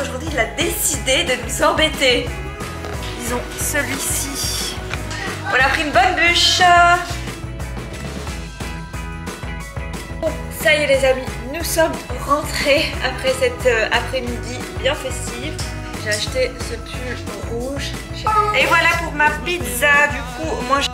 Aujourd'hui, il a décidé de nous embêter. Disons celui-ci. On a pris une bonne bûche. Bon, ça y est les amis, nous sommes rentrés après cette après-midi bien festive. J'ai acheté ce pull rouge. Et voilà pour ma pizza. Du coup, moi je...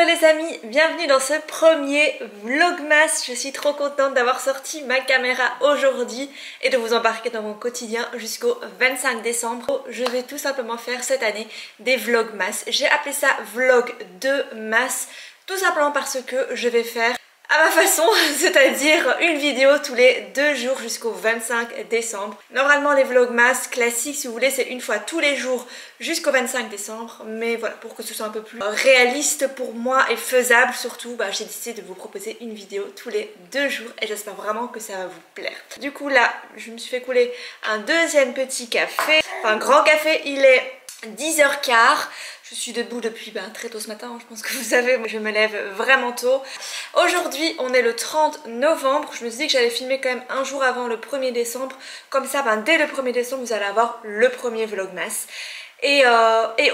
les amis, bienvenue dans ce premier vlogmas. Je suis trop contente d'avoir sorti ma caméra aujourd'hui et de vous embarquer dans mon quotidien jusqu'au 25 décembre. Je vais tout simplement faire cette année des vlogmas. J'ai appelé ça vlog de masse tout simplement parce que je vais faire à ma façon, c'est-à-dire une vidéo tous les 2 jours jusqu'au 25 décembre. Normalement les vlogmas classiques si vous voulez c'est une fois tous les jours jusqu'au 25 décembre. Mais voilà, pour que ce soit un peu plus réaliste pour moi et faisable surtout, j'ai décidé de vous proposer une vidéo tous les 2 jours et j'espère vraiment que ça va vous plaire. Du coup là, je me suis fait couler un deuxième petit café, enfin grand café, il est 10h15. Je suis debout depuis très tôt ce matin, je pense que vous savez, je me lève vraiment tôt. Aujourd'hui on est le 30 novembre, je me suis dit que j'allais filmer quand même un jour avant le 1er décembre. Comme ça dès le 1er décembre vous allez avoir le premier vlogmas. Et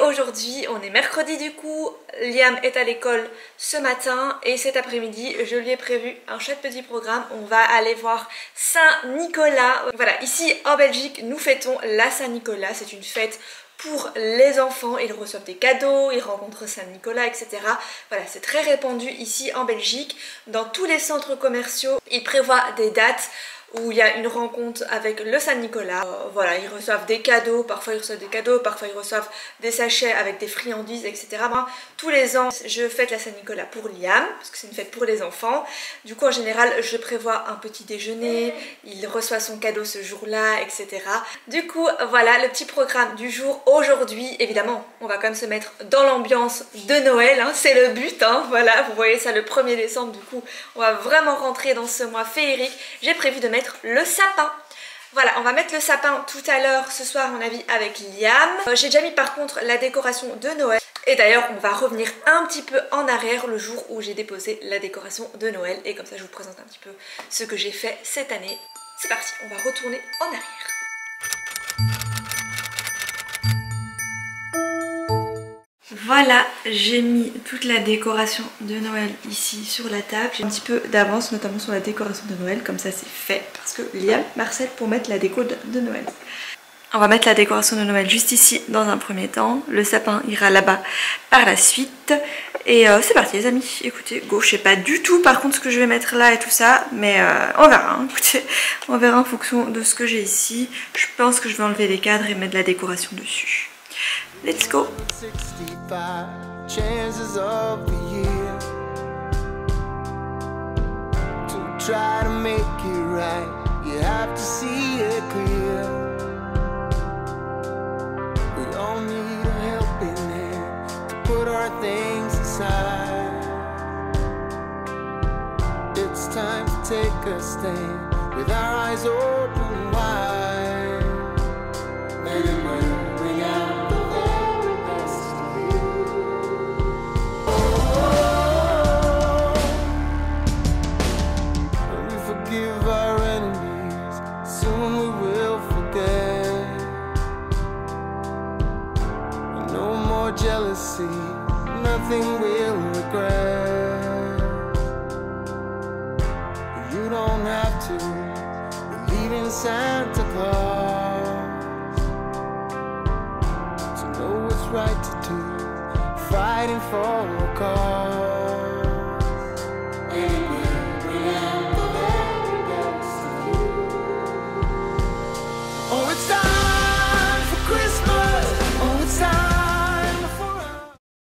aujourd'hui on est mercredi du coup, Liam est à l'école ce matin et cet après-midi je lui ai prévu un chouette petit programme. On va aller voir Saint-Nicolas. Voilà, ici en Belgique nous fêtons la Saint-Nicolas, c'est une fête pour les enfants, ils reçoivent des cadeaux, ils rencontrent Saint-Nicolas, etc. Voilà, c'est très répandu ici en Belgique. Dans tous les centres commerciaux, ils prévoient des dates où il y a une rencontre avec le Saint-Nicolas. Voilà, ils reçoivent des cadeaux, parfois ils reçoivent des cadeaux, parfois ils reçoivent des sachets avec des friandises, etc. Moi, tous les ans, je fête la Saint-Nicolas pour Liam, parce que c'est une fête pour les enfants. Du coup, en général, je prévois un petit déjeuner, il reçoit son cadeau ce jour-là, etc. Du coup, voilà le petit programme du jour. Aujourd'hui, évidemment, on va quand même se mettre dans l'ambiance de Noël, hein, c'est le but, hein, voilà, vous voyez ça le 1er décembre, du coup, on va vraiment rentrer dans ce mois féerique. J'ai prévu de mettre le sapin. Voilà, on va mettre le sapin tout à l'heure, ce soir à mon avis avec Liam. J'ai déjà mis par contre la décoration de Noël. Et d'ailleurs on va revenir un petit peu en arrière le jour où j'ai déposé la décoration de Noël. Et comme ça je vous présente un petit peu ce que j'ai fait cette année. C'est parti, on va retourner en arrière. Voilà, j'ai mis toute la décoration de Noël ici sur la table. J'ai un petit peu d'avance, notamment sur la décoration de Noël, comme ça c'est fait. Parce que Liam Marcel pour mettre la déco de Noël. On va mettre la décoration de Noël juste ici dans un premier temps. Le sapin ira là-bas par la suite. Et c'est parti les amis. Écoutez, go, je sais pas du tout par contre ce que je vais mettre là et tout ça. Mais on verra, hein. Écoutez, on verra en fonction de ce que j'ai ici. Je pense que je vais enlever les cadres et mettre de la décoration dessus. Let's go. 65 chances of the year to try to make it right. You have to see it clear. We all need a helping hand to put our things aside. It's time to take a stand with our eyes open wide. Let it bring out. Jealousy, nothing we'll regret. You don't have to believe in Santa Claus to know what's right to do, fighting for a cause.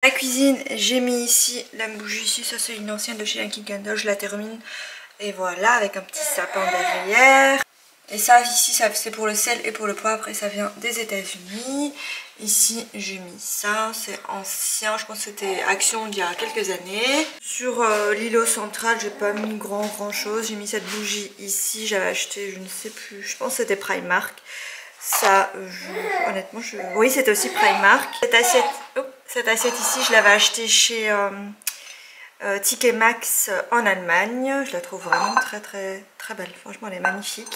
La cuisine, j'ai mis ici la bougie ici, ça c'est une ancienne de chez Yankee Candle, je la termine et voilà avec un petit sapin derrière. Et ça ici c'est pour le sel et pour le poivre et ça vient des États-Unis. Ici j'ai mis ça, c'est ancien, je pense que c'était Action d'il y a quelques années. Sur l'îlot central j'ai pas mis grand chose, j'ai mis cette bougie ici, j'avais acheté je ne sais plus, je pense que c'était Primark. Ça, honnêtement, oui c'était aussi Primark. Cette assiette ici je l'avais achetée chez TK Maxx en Allemagne. Je la trouve vraiment très belle, franchement elle est magnifique.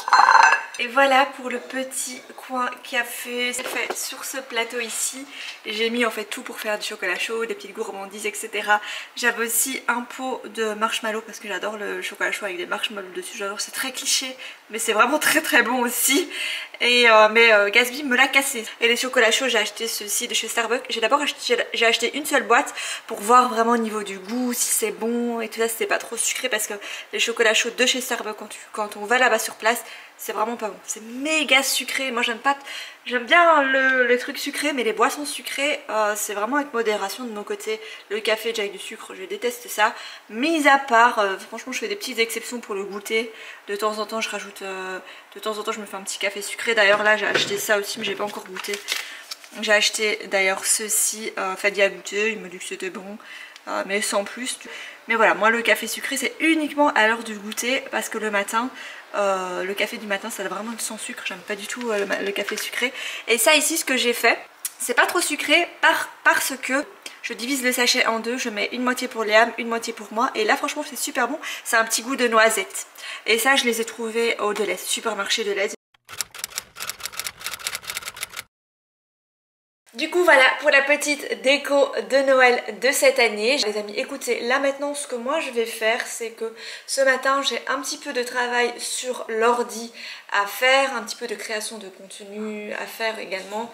Et voilà pour le petit coin café. C'est fait sur ce plateau ici. J'ai mis en fait tout pour faire du chocolat chaud, des petites gourmandises, etc. J'avais aussi un pot de marshmallow parce que j'adore le chocolat chaud avec des marshmallows dessus. J'adore, c'est très cliché, mais c'est vraiment très bon aussi. Et Gatsby me l'a cassé. Et les chocolats chauds, j'ai acheté ceux-ci de chez Starbucks. J'ai acheté une seule boîte pour voir vraiment au niveau du goût si c'est bon et tout ça, si c'est pas trop sucré, parce que les chocolats chauds de chez Starbucks quand on va là-bas sur place, c'est vraiment pas bon, c'est méga sucré. Moi j'aime bien le truc sucré, mais les boissons sucrées c'est vraiment avec modération de mon côté. Le café déjà avec du sucre, je déteste ça. Mis à part, franchement je fais des petites exceptions pour le goûter. De temps en temps je rajoute, de temps en temps je me fais un petit café sucré. D'ailleurs là j'ai acheté ça aussi mais j'ai pas encore goûté. J'ai acheté d'ailleurs ceci, Fadi a goûté, il me dit que c'était bon. Mais sans plus. Mais voilà, moi le café sucré c'est uniquement à l'heure du goûter, parce que le matin, le café du matin ça a vraiment sans sucre, j'aime pas du tout le café sucré. Et ça ici ce que j'ai fait, c'est pas trop sucré parce que je divise le sachet en deux, je mets une moitié pour Liam, une moitié pour moi, et là franchement c'est super bon, c'est un petit goût de noisette. Et ça je les ai trouvés au Delhaize, supermarché Delhaize. Du coup voilà pour la petite déco de Noël de cette année. Les amis, écoutez, là maintenant ce que moi je vais faire, c'est que ce matin j'ai un petit peu de travail sur l'ordi à faire, un petit peu de création de contenu à faire également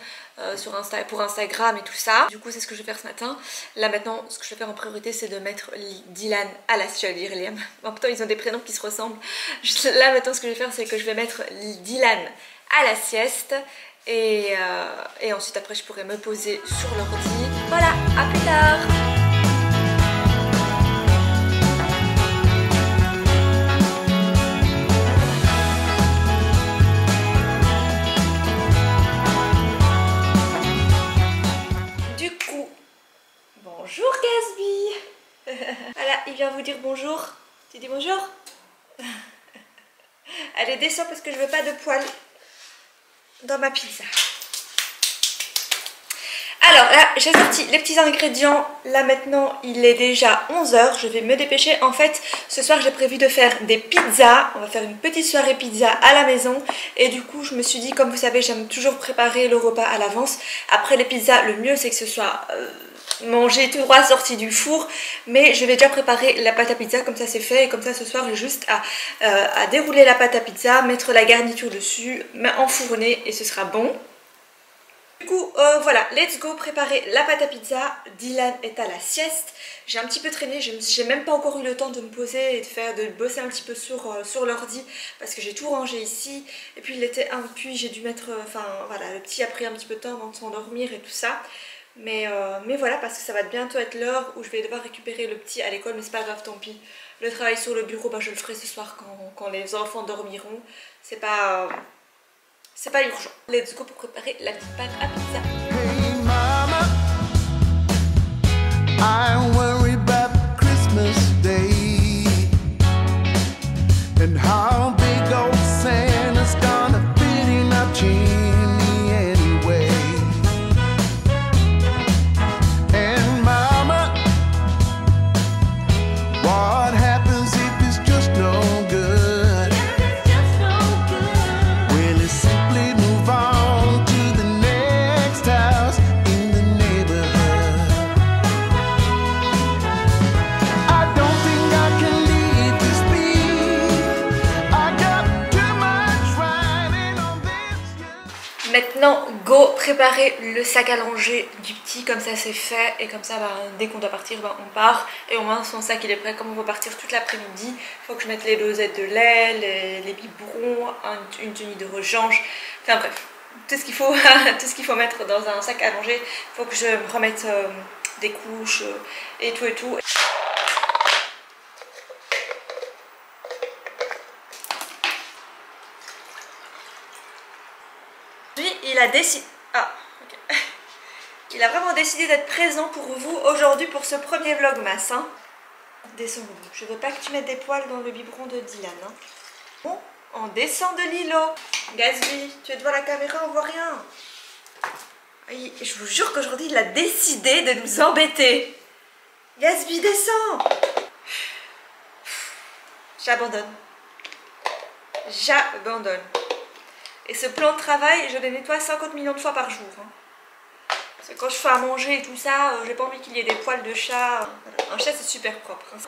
pour Instagram et tout ça. Du coup c'est ce que je vais faire ce matin. Là maintenant ce que je vais faire en priorité c'est de mettre Dylan à la sieste, j'allais dire Liam. En même temps ils ont des prénoms qui se ressemblent. Là maintenant ce que je vais faire c'est que je vais mettre Dylan à la sieste. Et ensuite après je pourrais me poser sur l'ordi. Voilà, à plus tard. Du coup, bonjour Gatsby. Voilà, il vient vous dire bonjour. Tu dis bonjour? Allez, descends parce que je veux pas de poils dans ma pizza. Alors là j'ai sorti les petits ingrédients. Là maintenant il est déjà 11 h. Je vais me dépêcher. En fait ce soir j'ai prévu de faire des pizzas. On va faire une petite soirée pizza à la maison. Et du coup je me suis dit, comme vous savez j'aime toujours préparer le repas à l'avance. Après les pizzas le mieux c'est que ce soit mangé tout droit sorti du four. Mais je vais déjà préparer la pâte à pizza, comme ça c'est fait. Et comme ça ce soir j'ai juste à dérouler la pâte à pizza, mettre la garniture dessus, enfourner et ce sera bon. Du coup voilà, let's go préparer la pâte à pizza. Dylan est à la sieste. J'ai un petit peu traîné, j'ai même pas encore eu le temps de me poser et de bosser un petit peu sur l'ordi, parce que j'ai tout rangé ici. Et puis j'ai dû mettre, enfin voilà, le petit a pris un petit peu de temps avant de s'endormir et tout ça. Mais voilà, parce que ça va bientôt être l'heure où je vais devoir récupérer le petit à l'école, mais c'est pas grave, tant pis. Le travail sur le bureau, je le ferai ce soir quand les enfants dormiront. C'est pas urgent. Let's go pour préparer la petite pâte à pizza. Hey mama, I worry about Christmas Day and how big old Santa's gonna fit in our chimney anyway. And mama, what happens if it's just no good? Well, it's simply move on to the next house in the neighborhood. I don't think I can leave this be. I got too much riding on this. Maintenant, go préparer le sac à langer du petit, comme ça c'est fait. Et comme ça, dès qu'on doit partir, on part. Et au moins son sac il est prêt, comme on va partir toute l'après-midi. Il faut que je mette les dosettes de lait, les biberons, une tenue de rechange. Enfin bref, tout ce qu'il faut mettre dans un sac à langer. Il faut que je me remette des couches et tout. Lui, il a décidé... Ah, ok. Il a vraiment décidé d'être présent pour vous aujourd'hui pour ce premier vlogmas. Hein. Descends-nous. Je veux pas que tu mettes des poils dans le biberon de Dylan. Hein. Bon, on descend de l'îlot. Gatsby, tu es devant la caméra, on voit rien. Je vous jure qu'aujourd'hui, il a décidé de nous embêter. Gatsby, descends. J'abandonne. J'abandonne. Et ce plan de travail, je le nettoie 50 millions de fois par jour. Hein. Parce que quand je fais à manger et tout ça, j'ai pas envie qu'il y ait des poils de chat. Voilà. Un chat, c'est super propre. Hein.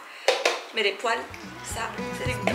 Mais les poils, ça, c'est dégoûtant.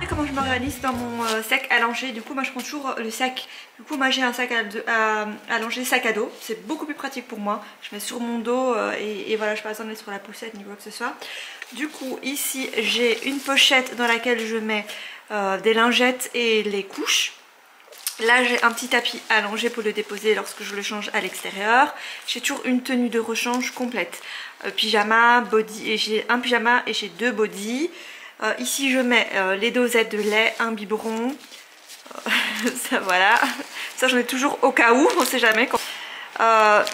Comment je m'organise dans mon sac à langer. Du coup moi je prends toujours le sac. Du coup moi j'ai un sac à langer sac à dos. C'est beaucoup plus pratique pour moi. Je mets sur mon dos et voilà, je n'ai pas besoin de mettre sur la poussette ni quoi que ce soit. Du coup ici j'ai une pochette dans laquelle je mets des lingettes et les couches. Là j'ai un petit tapis à langer pour le déposer lorsque je le change à l'extérieur. J'ai toujours une tenue de rechange complète. Pyjama, body, et j'ai un pyjama et j'ai deux bodys. Ici je mets les dosettes de lait, un biberon, ça voilà, ça j'en ai toujours au cas où, on sait jamais. Un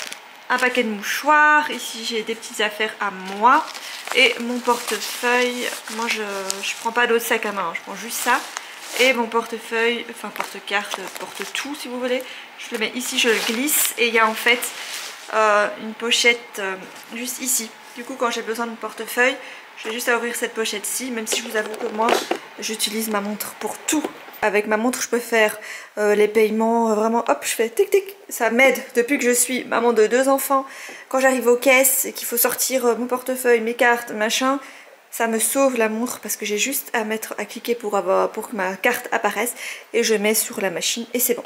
paquet de mouchoirs, ici j'ai des petites affaires à moi et mon portefeuille. Moi je prends pas d'autres sacs à main, je prends juste ça. Et mon portefeuille, enfin porte-carte, porte-tout si vous voulez, je le mets ici, je le glisse et il y a en fait une pochette juste ici. Du coup quand j'ai besoin de portefeuille, je vais juste à ouvrir cette pochette-ci, même si je vous avoue que moi, j'utilise ma montre pour tout. Avec ma montre, je peux faire les paiements, vraiment, hop, je fais tic tic. Ça m'aide depuis que je suis maman de 2 enfants. Quand j'arrive aux caisses et qu'il faut sortir mon portefeuille, mes cartes, machin, ça me sauve la montre parce que j'ai juste à cliquer pour que ma carte apparaisse et je mets sur la machine et c'est bon.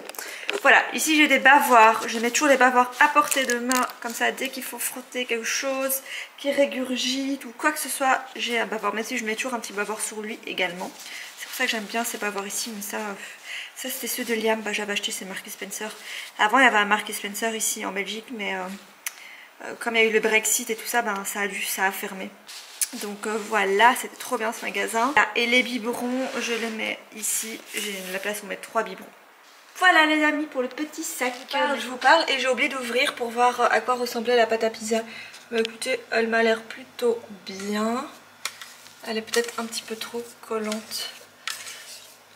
Voilà, ici j'ai des bavoirs, je mets toujours les bavoirs à portée de main, comme ça dès qu'il faut frotter quelque chose qui régurgite ou quoi que ce soit, j'ai un bavoir. Mais si je mets toujours un petit bavoir sur lui également. C'est pour ça que j'aime bien ces bavoirs ici, mais ça c'était ceux de Liam, j'avais acheté ces Marks & Spencer. Avant il y avait un Marks & Spencer ici en Belgique, mais comme il y a eu le Brexit et tout ça, ça a fermé. Donc voilà, c'était trop bien ce magasin. Et les biberons, je les mets ici. J'ai la place pour mettre 3 biberons. Voilà les amis pour le petit sac. Je vous parle et j'ai oublié d'ouvrir pour voir à quoi ressemblait la pâte à pizza. Mais écoutez, elle m'a l'air plutôt bien. Elle est peut-être un petit peu trop collante.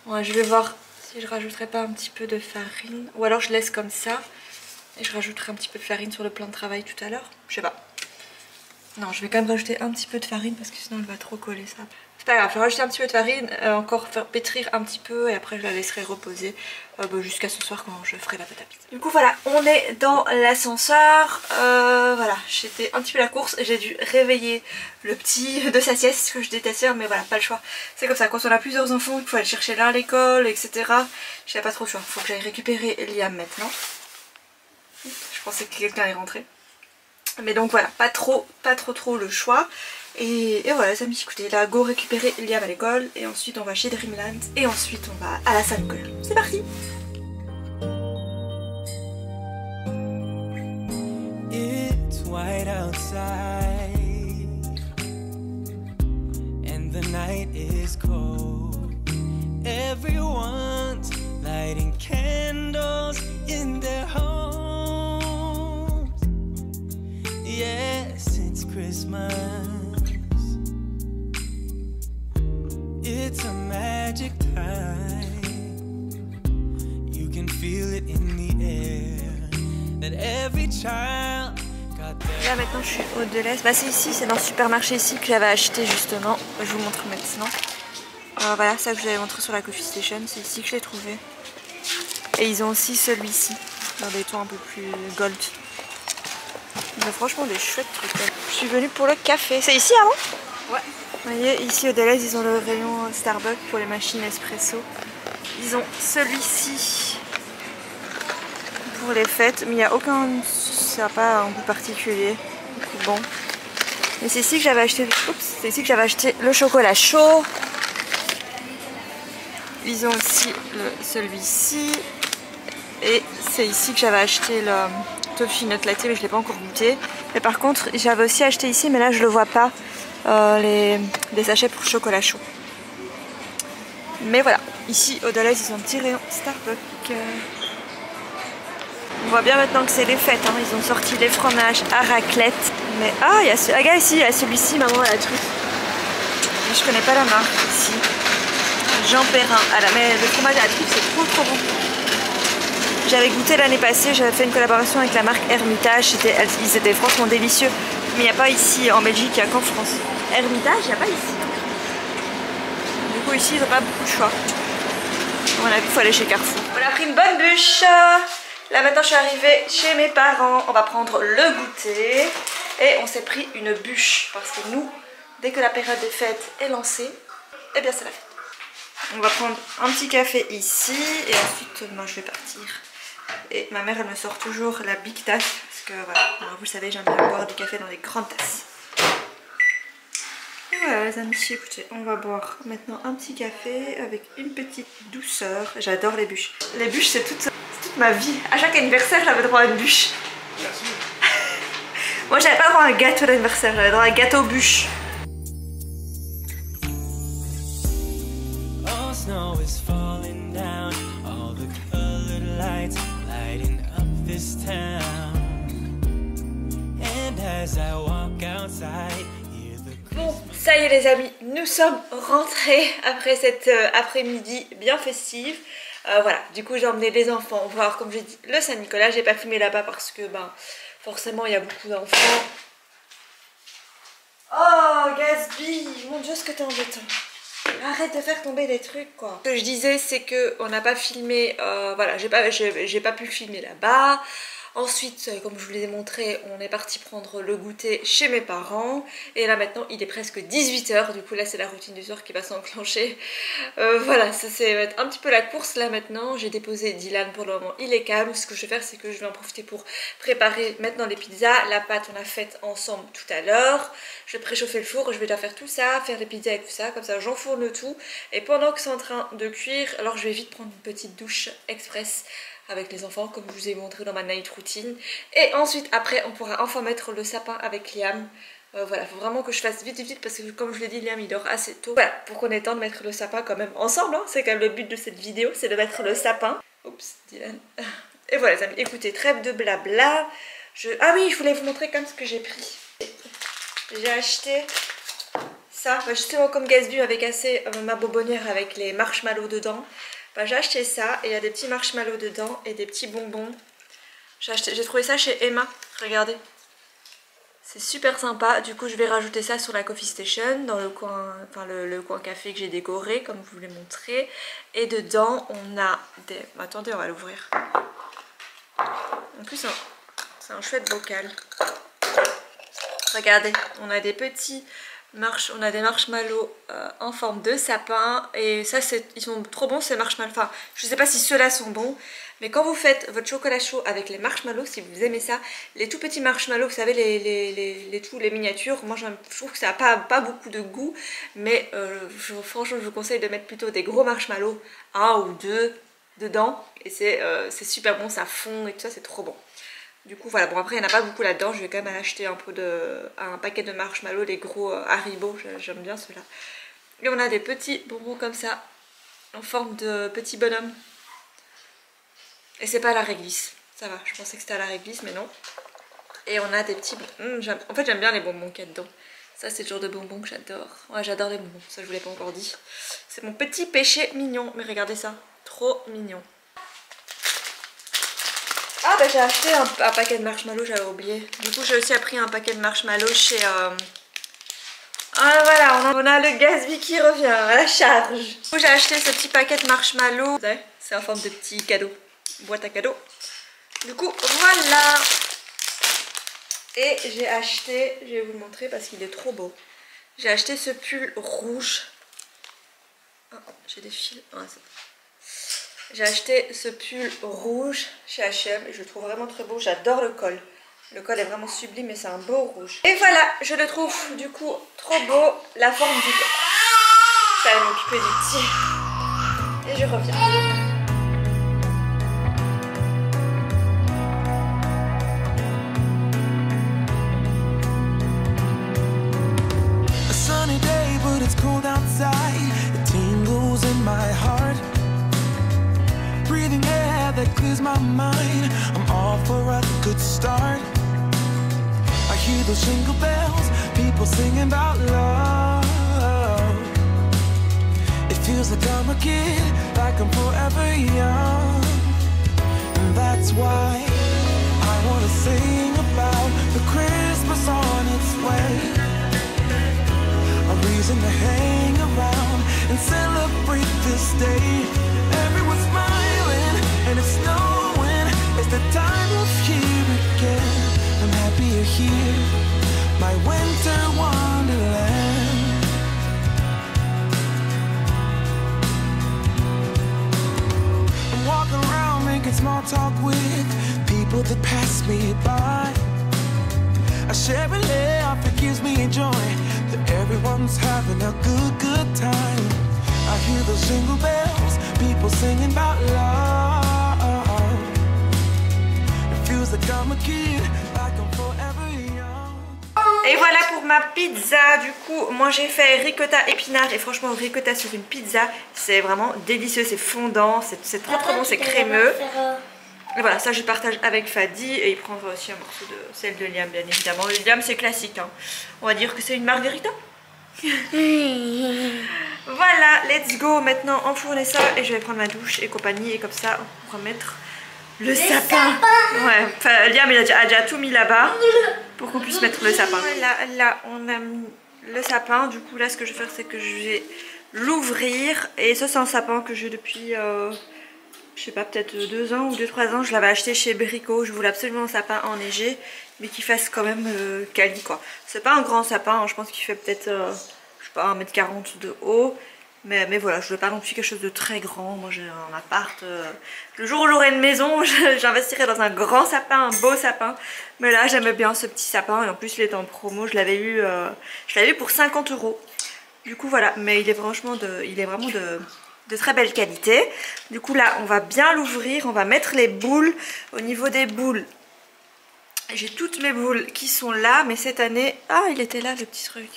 Ouais, je vais voir si je rajouterai pas un petit peu de farine. Ou alors je laisse comme ça. Et je rajouterai un petit peu de farine sur le plan de travail tout à l'heure. Je sais pas. Non, je vais quand même rajouter un petit peu de farine parce que sinon elle va trop coller ça. C'est pas grave, je vais rajouter un petit peu de farine, encore faire pétrir un petit peu et après je la laisserai reposer jusqu'à ce soir quand je ferai la pâte à pizza. Du coup voilà, on est dans l'ascenseur. Voilà, j'étais un petit peu à la course, j'ai dû réveiller le petit de sa sieste que je détestais, mais voilà, pas le choix. C'est comme ça, quand on a plusieurs enfants, il faut aller chercher l'un à l'école, etc. J'avais pas trop le choix, il faut que j'aille récupérer Liam maintenant. Je pensais que quelqu'un est rentré. Mais donc voilà, pas trop le choix. Et voilà les amis, écoutez, là go récupérer Liam à l'école. Et ensuite on va chez Dreamland. Et ensuite on va à la salle Nicolas. C'est parti! It's white outside and the night is cold. Everyone's lighting candles in their homes. Yes, it's Christmas. It's a magic time. You can feel it in the air. That every child got their... Là maintenant je suis au Deleuze. Bah c'est ici, c'est dans le supermarché ici que j'avais acheté justement. Je vous montre maintenant. Voilà, ça que je vous avais montré sur la Coffee Station. C'est ici que je l'ai trouvé. Et ils ont aussi celui-ci, dans des tons un peu plus gold. Ils ont franchement des chouettes trucs. Je suis venue pour le café. C'est ici avant? Ouais. Vous voyez, ici au Deleuze, ils ont le rayon Starbucks pour les machines espresso. Ils ont celui-ci pour les fêtes, mais il n'y a aucun... ça n'a pas un goût particulier. Bon. Et c'est ici que j'avais acheté... Oups, c'est ici que j'avais acheté le chocolat chaud. Ils ont aussi celui-ci. Et c'est ici que j'avais acheté le toffee nut latte, mais je ne l'ai pas encore goûté. Mais par contre, j'avais aussi acheté ici, mais là je ne le vois pas, des sachets pour chocolat chaud. Mais voilà, ici au Deleuze, ils ont un petit rayon Starbucks. On voit bien maintenant que c'est les fêtes, hein. Ils ont sorti les fromages à raclette. Mais ah, il y a ce... ah, ici, il y a celui-ci, maman, la truffe. Mais je connais pas la marque ici. Jean Perrin. Ah là, mais le fromage à la truffe, c'est trop bon. J'avais goûté l'année passée, j'avais fait une collaboration avec la marque Hermitage. Ils étaient franchement délicieux. Mais il n'y a pas ici en Belgique, il n'y a qu'en France. Hermitage, il n'y a pas ici. Du coup, ici, ils n'ont pas beaucoup de choix. On a vu, il faut aller chez Carrefour. On a pris une bonne bûche. Là maintenant je suis arrivée chez mes parents, on va prendre le goûter et on s'est pris une bûche parce que nous, dès que la période des fêtes est lancée, eh bien c'est la fête. On va prendre un petit café ici et ensuite moi je vais partir. Et ma mère elle me sort toujours la big tasse parce que voilà, vous le savez, j'aime bien boire du café dans des grandes tasses. Et voilà les amis, écoutez, on va boire maintenant un petit café avec une petite douceur. J'adore les bûches. Les bûches c'est toute ma vie. À chaque anniversaire j'avais droit à une bûche. Moi j'avais pas droit à un gâteau d'anniversaire, j'avais droit à un gâteau bûche. All snow is falling down, all the colored lights lighting up this town. And as I walk outside, hear the... Bon, ça y est les amis, nous sommes rentrés après cette après-midi bien festive. Voilà, du coup j'ai emmené les enfants voir, comme j'ai dit, le Saint-Nicolas. J'ai pas filmé là-bas parce que ben forcément il y a beaucoup d'enfants. Oh Gatsby, mon dieu ce que t'es embêtant. Arrête de faire tomber des trucs quoi. Ce que je disais c'est que on n'a pas filmé, voilà, j'ai pas pu filmer là-bas. Ensuite, comme je vous l'ai montré, on est parti prendre le goûter chez mes parents. Et là maintenant, il est presque 18 h. Du coup, là, c'est la routine du soir qui va s'enclencher. Voilà, ça va être un petit peu la course là maintenant. J'ai déposé Dylan pour le moment, il est calme. Ce que je vais faire, c'est que je vais en profiter pour préparer maintenant les pizzas. La pâte, on l'a faite ensemble tout à l'heure. Je vais préchauffer le four, je vais déjà faire tout ça, faire les pizzas et tout ça. Comme ça, j'enfourne tout. Et pendant que c'est en train de cuire, alors je vais vite prendre une petite douche express avec les enfants comme je vous ai montré dans ma night routine, et ensuite après on pourra enfin mettre le sapin avec Liam. Voilà, faut vraiment que je fasse vite parce que comme je l'ai dit, Liam il dort assez tôt. Voilà, pour qu'on ait le temps de mettre le sapin quand même ensemble, hein. C'est quand même le but de cette vidéo, c'est de mettre le sapin. Oups, Dylan. Et voilà les amis, écoutez, trêve de blabla. Ah oui, je voulais vous montrer quand même ce que j'ai pris. J'ai acheté ça, justement comme Gatsby avait cassé ma bonbonnière avec les marshmallows dedans. J'ai acheté ça et il y a des petits marshmallows dedans et des petits bonbons. J'ai trouvé ça chez Emma, regardez. C'est super sympa, du coup je vais rajouter ça sur la coffee station, dans le coin, enfin le coin café que j'ai décoré comme je vous l'ai montré. Et dedans on a des... Attendez, on va l'ouvrir. En plus c'est un chouette bocal. Regardez, on a des petits... On a des marshmallows en forme de sapin et ça ils sont trop bons ces marshmallows. Enfin je sais pas si ceux-là sont bons, mais quand vous faites votre chocolat chaud avec les marshmallows, si vous aimez ça, les tout petits marshmallows, vous savez les miniatures, moi je trouve que ça n'a pas beaucoup de goût, mais franchement je vous conseille de mettre plutôt des gros marshmallows, 1 ou 2 dedans, et c'est super bon, ça fond et tout ça, c'est trop bon. Du coup voilà, bon après il n'y en a pas beaucoup là-dedans, je vais quand même acheter un paquet de marshmallows, les gros Haribo, j'aime bien ceux-là. Et on a des petits bonbons comme ça, en forme de petits bonhommes. Et c'est pas à la réglisse, ça va, je pensais que c'était à la réglisse mais non. Et on a des petits... en fait j'aime bien les bonbons qu'il y a dedans. Ça c'est le genre de bonbons que j'adore. Ouais, j'adore les bonbons, ça je vous l'ai pas encore dit. C'est mon petit péché mignon, mais regardez ça, trop mignon. Ah bah j'ai acheté un paquet de marshmallows, j'avais oublié. Du coup j'ai aussi pris un paquet de marshmallows chez... Ah voilà, on a le Gatsby qui revient à la charge. Du coup j'ai acheté ce petit paquet de marshmallows. C'est en forme de petit cadeau, boîte à cadeaux. Du coup voilà. Et j'ai acheté, je vais vous le montrer parce qu'il est trop beau. J'ai acheté ce pull rouge. Oh, j'ai des fils. Oh, j'ai acheté ce pull rouge chez H&M et je le trouve vraiment très beau. J'adore le col. Le col est vraiment sublime et c'est un beau rouge. Et voilà, je le trouve du coup trop beau. La forme du col. Ça va m'occuper du petit. Et je reviens. A sunny day, but it's cold outside. It tingles in my heart. Breathing air that clears my mind. I'm all for a good start. I hear those jingle bells, people singing about love. It feels like I'm a kid, like I'm forever young. And that's why I wanna sing about the Christmas on its way. A reason to hang around and celebrate this day. Everyone's smiling and it's snowing. It's the time of year again. I'm happy you're here, my winter wonderland. I'm walking around making small talk with people that pass me by. I share a laugh, it gives me joy that everyone's having a good time. I hear those jingle bells, people singing about love. It feels like I'm a kid, like I'm forever young. Et voilà pour ma pizza. Du coup, moi j'ai fait ricotta épinard. Et franchement, ricotta sur une pizza, c'est vraiment délicieux. C'est fondant, c'est très très bon, c'est crémeux. Et voilà, ça je partage avec Fadi. Et il prendra aussi un morceau de celle de Liam, bien évidemment. Le Liam, c'est classique, hein. On va dire que c'est une margarita. Voilà, let's go. Maintenant enfourner ça. Et je vais prendre ma douche et compagnie. Et comme ça, on pourra mettre le sapin. Ouais, enfin, Liam il a déjà tout mis là-bas pour qu'on puisse mettre le sapin. Là, on a mis le sapin. Du coup, là, ce que je vais faire, c'est que je vais l'ouvrir. Et ça, c'est un sapin que j'ai depuis, je sais pas, peut-être 2 ans ou 2-3 ans. Je l'avais acheté chez Brico. Je voulais absolument un sapin enneigé, mais qui fasse quand même quali, quoi. C'est pas un grand sapin, hein. Je pense qu'il fait peut-être, je sais pas, 1m40 de haut. Mais voilà, je veux pas non plus quelque chose de très grand. Moi j'ai un appart. Le jour où j'aurai une maison, j'investirai dans un grand sapin, un beau sapin. Mais là j'aimais bien ce petit sapin. Et en plus il est en promo. Je l'avais eu pour 50 €. Du coup voilà, mais il est vraiment de très belle qualité. Du coup là on va bien l'ouvrir. On va mettre les boules. Au niveau des boules, j'ai toutes mes boules qui sont là. Mais cette année, ah il était là le petit truc.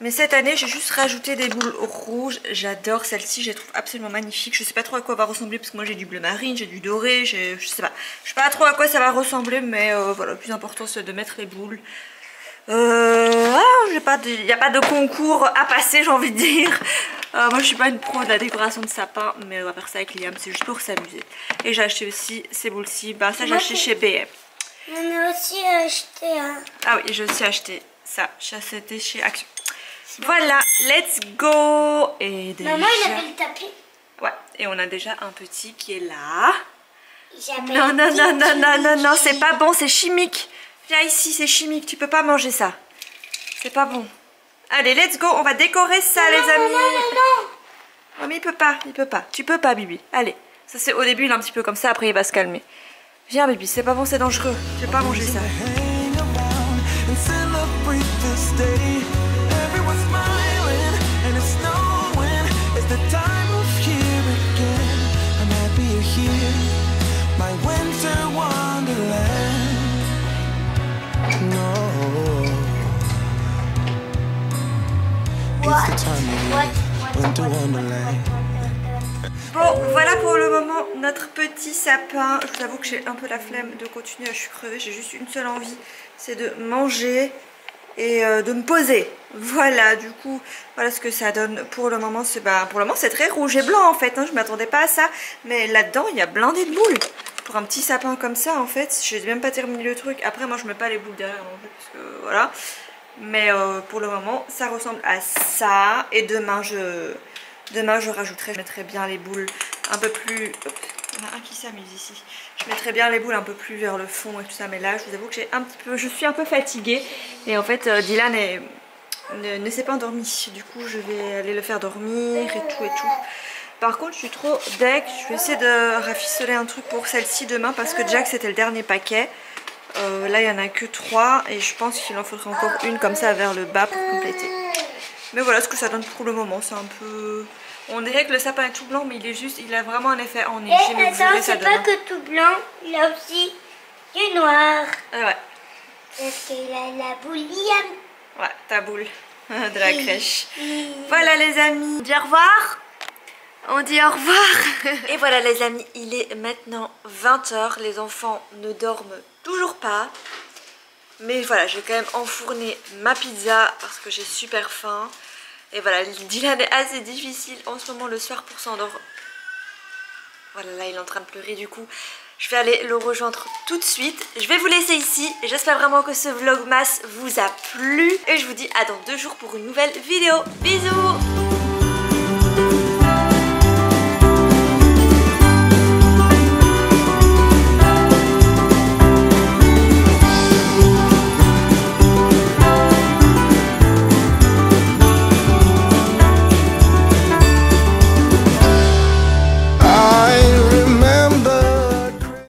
Mais cette année, j'ai juste rajouté des boules rouges. J'adore celle-ci, je les trouve absolument magnifiques. Je sais pas trop à quoi va ressembler parce que moi j'ai du bleu marine, j'ai du doré, je sais pas. Je sais pas trop à quoi ça va ressembler, mais voilà, le plus important c'est de mettre les boules. Il n'y a pas de concours à passer, j'ai envie de dire. Moi je suis pas une pro de la décoration de sapin, mais on va faire ça avec Liam, c'est juste pour s'amuser. Et j'ai acheté aussi ces boules-ci. Bah ça j'ai acheté chez BM. On a aussi acheté un. Ah oui, j'ai aussi acheté ça. C'était chez Action. Voilà, let's go. Et déjà... Maman, il avait le tapis. Ouais, et on a déjà un petit qui est là. Non, Non, c'est pas bon, c'est chimique. Viens ici, c'est chimique, tu peux pas manger ça. C'est pas bon. Allez, let's go, on va décorer ça, les amis. Oh, mais il peut pas. Tu peux pas, Bibi. Allez, ça c'est au début, il est un petit peu comme ça, après il va se calmer. Viens, Bibi, c'est pas bon, c'est dangereux. Tu peux pas manger ça. Bon, voilà pour le moment notre petit sapin. Je vous avoue que j'ai un peu la flemme de continuer, je suis crevée, j'ai juste une seule envie, c'est de manger et de me poser. Voilà, du coup, voilà ce que ça donne pour le moment. Pour le moment c'est très rouge et blanc en fait, hein. Je m'attendais pas à ça, mais là-dedans il y a blindé de boules. Pour un petit sapin comme ça en fait, je n'ai même pas terminé le truc. Après moi je mets pas les boules derrière non plus parce que voilà. Mais pour le moment ça ressemble à ça. Et demain je rajouterai, je mettrai bien les boules un peu plus... Hop, il y en a un qui s'amuse ici. Je mettrai bien les boules un peu plus vers le fond et tout ça. Mais là je vous avoue que je suis un peu fatiguée. Et en fait Dylan est ne s'est pas endormi. Du coup je vais aller le faire dormir et tout et tout. Par contre je suis trop deg. Je vais essayer de rafistoler un truc pour celle-ci demain parce que Jack c'était le dernier paquet. Là il n'y en a que 3 et je pense qu'il en faudrait encore une comme ça vers le bas pour compléter. Mais voilà ce que ça donne pour le moment. C'est un peu... On dirait que le sapin est tout blanc mais il a vraiment un effet enneigé. Et attends, c'est pas que tout blanc, il a aussi du noir. Ah ouais. Parce qu'il a la boule Liam. Ouais, ta boule de la crèche. Voilà les amis, on dit au revoir. On dit au revoir. Et voilà les amis, il est maintenant 20 h. Les enfants ne dorment toujours pas. Mais voilà, je vais quand même enfourner ma pizza parce que j'ai super faim. Et voilà, Dylan est assez difficile en ce moment le soir pour s'endormir. Voilà, là il est en train de pleurer du coup. Je vais aller le rejoindre tout de suite. Je vais vous laisser ici. J'espère vraiment que ce vlogmas vous a plu. Et je vous dis à dans 2 jours pour une nouvelle vidéo. Bisous!